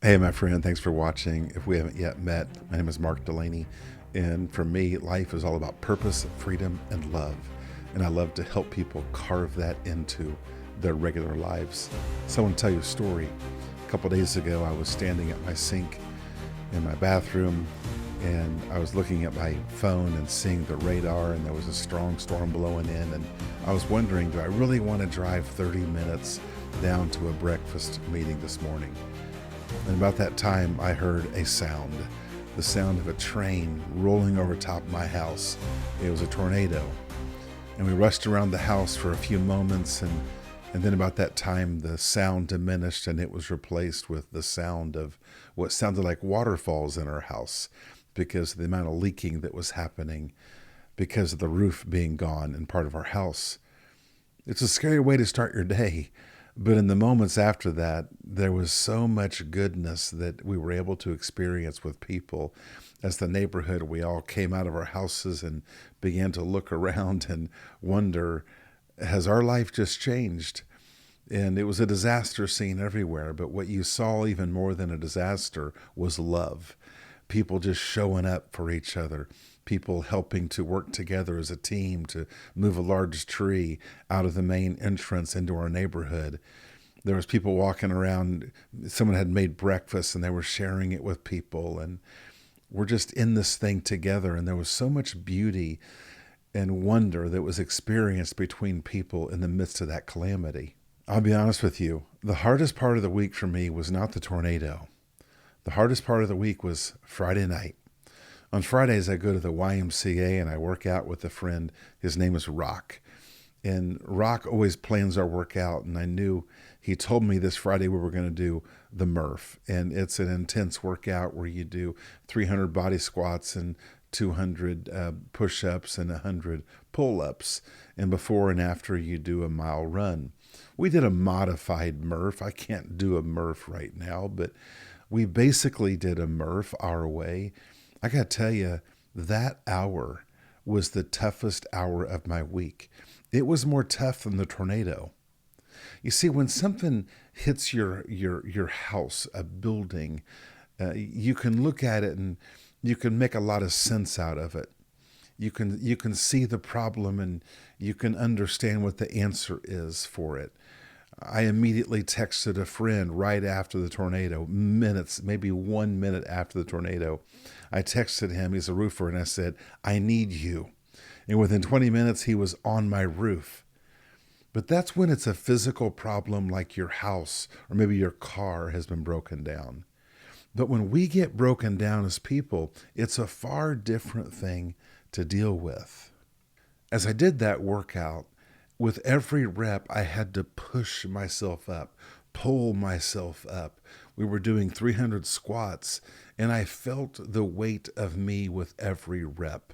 Hey, my friend, thanks for watching. If we haven't yet met, my name is Mark Delaney. And for me, life is all about purpose, freedom, and love. And I love to help people carve that into their regular lives. So I want to tell you a story. A couple days ago, I was standing at my sink in my bathroom and I was looking at my phone and seeing the radar, and there was a strong storm blowing in. And I was wondering, do I really want to drive 30 minutes down to a breakfast meeting this morning? And about that time, I heard a sound, the sound of a train rolling over top of my house. It was a tornado. And we rushed around the house for a few moments, and then about that time, the sound diminished and it was replaced with the sound of what sounded like waterfalls in our house because of the amount of leaking that was happening because of the roof being gone in part of our house. It's a scary way to start your day. But in the moments after that, there was so much goodness that we were able to experience with people. As the neighborhood, we all came out of our houses and began to look around and wonder, has our life just changed? And it was a disaster scene everywhere. But what you saw even more than a disaster was love. People just showing up for each other, people helping to work together as a team to move a large tree out of the main entrance into our neighborhood. There was people walking around, someone had made breakfast and they were sharing it with people, and we're just in this thing together. And there was so much beauty and wonder that was experienced between people in the midst of that calamity. I'll be honest with you, the hardest part of the week for me was not the tornado. The hardest part of the week was Friday night. On Fridays, I go to the YMCA and I work out with a friend. His name is Rock. And Rock always plans our workout. And I knew he told me this Friday we were going to do the Murph. And it's an intense workout where you do 300 body squats and 200 push ups and 100 pull ups. And before and after, you do a mile run. We did a modified Murph. I can't do a Murph right now, but we basically did a Murph our way. I got to tell you, that hour was the toughest hour of my week. It was more tough than the tornado. You see, when something hits your house, a building, you can look at it and you can make a lot of sense out of it. You can see the problem and you can understand what the answer is for it. I immediately texted a friend right after the tornado, minutes, maybe 1 minute after the tornado. I texted him, he's a roofer, and I said, I need you. And within 20 minutes, he was on my roof. But that's when it's a physical problem like your house or maybe your car has been broken down. But when we get broken down as people, it's a far different thing to deal with. As I did that workout, with every rep, I had to push myself up, pull myself up. We were doing 300 squats, and I felt the weight of me with every rep.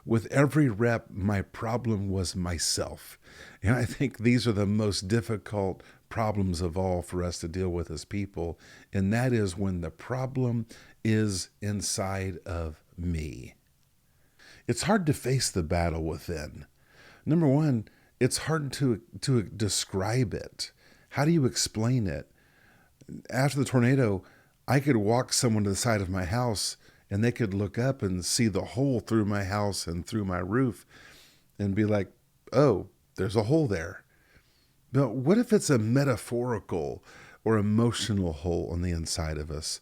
With every rep, my problem was myself. And I think these are the most difficult problems of all for us to deal with as people. And that is when the problem is inside of me. It's hard to face the battle within. Number one, it's hard to describe it. How do you explain it? After the tornado, I could walk someone to the side of my house and they could look up and see the hole through my house and through my roof and be like, oh, there's a hole there. But what if it's a metaphorical or emotional hole on the inside of us?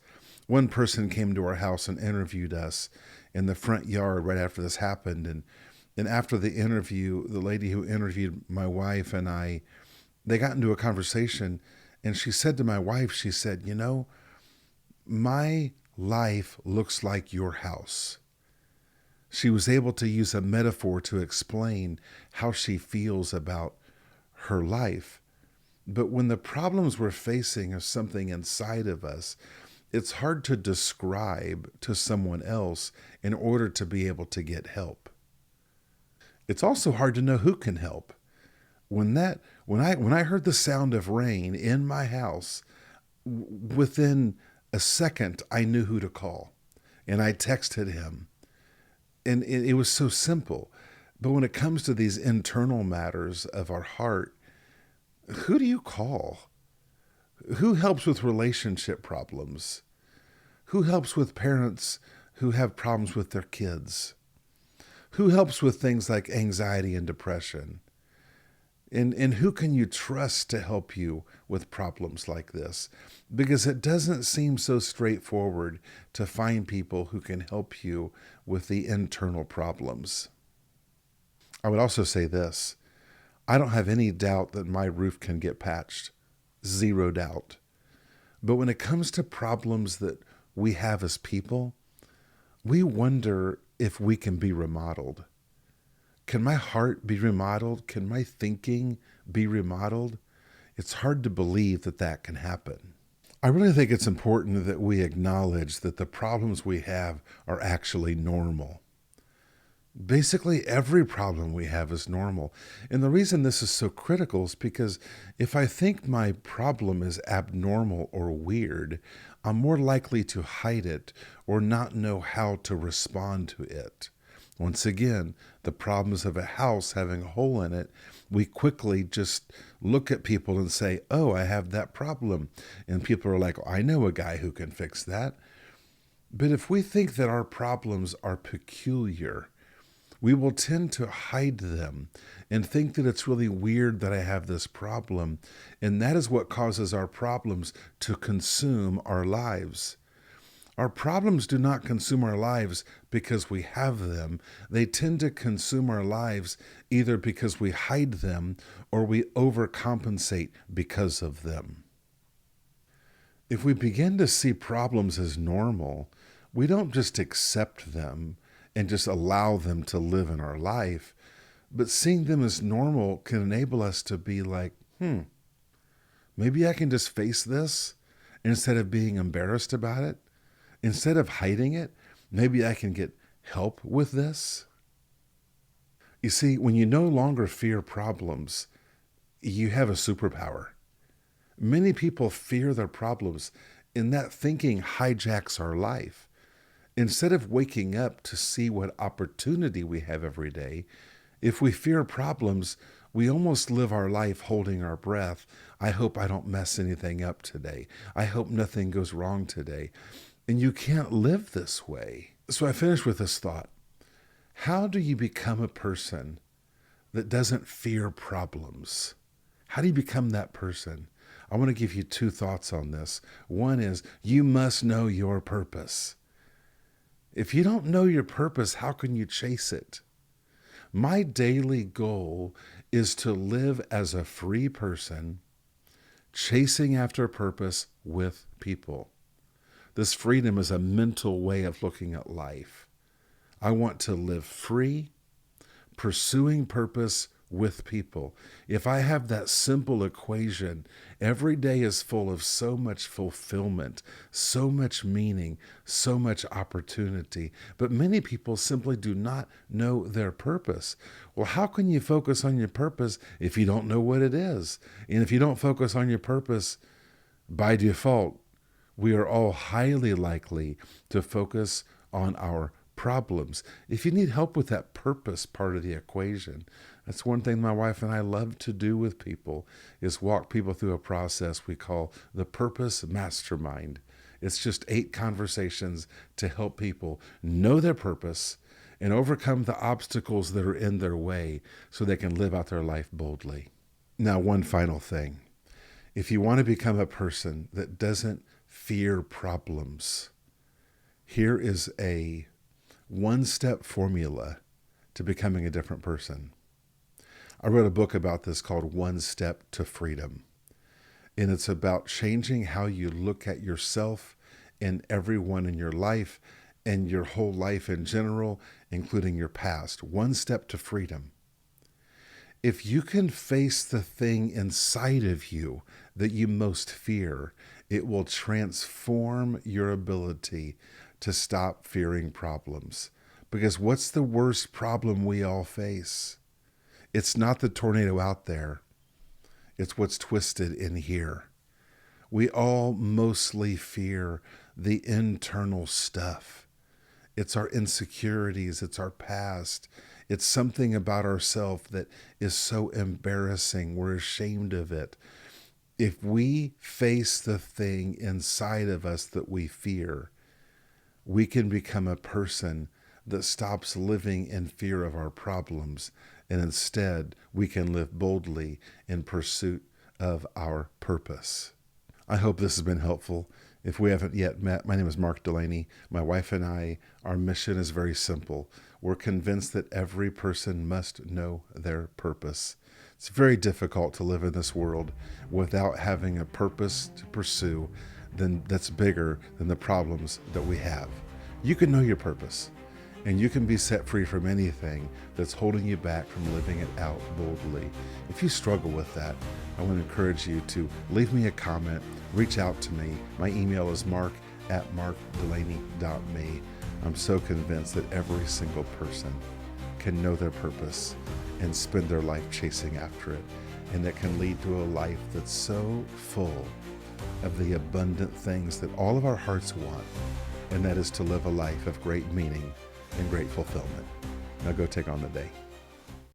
One person came to our house and interviewed us in the front yard right after this happened. And after the interview, the lady who interviewed my wife and I, they got into a conversation. And she said to my wife, she said, my life looks like your house. She was able to use a metaphor to explain how she feels about her life. But when the problems we're facing are something inside of us, it's hard to describe to someone else in order to be able to get help. It's also hard to know who can help. When I heard the sound of rain in my house, within a second I knew who to call, and I texted him, and it was so simple. But when it comes to these internal matters of our heart, who do you call? Who helps with relationship problems? Who helps with parents who have problems with their kids? Who helps with things like anxiety and depression? And who can you trust to help you with problems like this? Because it doesn't seem so straightforward to find people who can help you with the internal problems. I would also say this: I don't have any doubt that my roof can get patched. Zero doubt. But when it comes to problems that we have as people, we wonder if we can be remodeled. Can my heart be remodeled? Can my thinking be remodeled? It's hard to believe that that can happen. I really think it's important that we acknowledge that the problems we have are actually normal. Basically, every problem we have is normal. And the reason this is so critical is because if I think my problem is abnormal or weird, I'm more likely to hide it or not know how to respond to it. Once again, the problems of a house having a hole in it, we quickly just look at people and say, oh, I have that problem. And people are like, I know a guy who can fix that. But if we think that our problems are peculiar, we will tend to hide them and think that it's really weird that I have this problem. And that is what causes our problems to consume our lives. Our problems do not consume our lives because we have them. They tend to consume our lives either because we hide them or we overcompensate because of them. If we begin to see problems as normal, we don't just accept them and just allow them to live in our life, but seeing them as normal can enable us to be like, maybe I can just face this instead of being embarrassed about it. Instead of hiding it, maybe I can get help with this. You see, when you no longer fear problems, you have a superpower. Many people fear their problems, and that thinking hijacks our life. Instead of waking up to see what opportunity we have every day, if we fear problems, we almost live our life holding our breath. I hope I don't mess anything up today. I hope nothing goes wrong today. And you can't live this way. So I finish with this thought. How do you become a person that doesn't fear problems? How do you become that person? I want to give you two thoughts on this. One is you must know your purpose. If you don't know your purpose, how can you chase it? My daily goal is to live as a free person, chasing after purpose with people. This freedom is a mental way of looking at life. I want to live free, pursuing purpose with people. If I have that simple equation, every day is full of so much fulfillment, so much meaning, so much opportunity. But many people simply do not know their purpose. Well, how can you focus on your purpose if you don't know what it is? And if you don't focus on your purpose, by default, we are all highly likely to focus on our problems. If you need help with that purpose part of the equation, that's one thing my wife and I love to do with people, is walk people through a process we call the Purpose Mastermind. It's just 8 conversations to help people know their purpose and overcome the obstacles that are in their way so they can live out their life boldly. Now, one final thing. If you want to become a person that doesn't fear problems, here is a one-step formula to becoming a different person. I wrote a book about this called One Step to Freedom. And it's about changing how you look at yourself and everyone in your life and your whole life in general, including your past. One step to freedom. If you can face the thing inside of you that you most fear, it will transform your ability to stop fearing problems. Because what's the worst problem we all face? It's not the tornado out there. It's what's twisted in here. We all mostly fear the internal stuff. It's our insecurities. It's our past. It's something about ourselves that is so embarrassing. We're ashamed of it. If we face the thing inside of us that we fear, we can become a person that stops living in fear of our problems, and instead we can live boldly in pursuit of our purpose. I hope this has been helpful. If we haven't yet met, my name is Mark Delaney. My wife and I, our mission is very simple. We're convinced that every person must know their purpose. It's very difficult to live in this world without having a purpose to pursue that's bigger than the problems that we have. You can know your purpose, and you can be set free from anything that's holding you back from living it out boldly. If you struggle with that, I want to encourage you to leave me a comment, reach out to me. My email is mark@markdelaney.me. I'm so convinced that every single person can know their purpose and spend their life chasing after it, and that can lead to a life that's so full of the abundant things that all of our hearts want, and that is to live a life of great meaning and great fulfillment. Now go take on the day.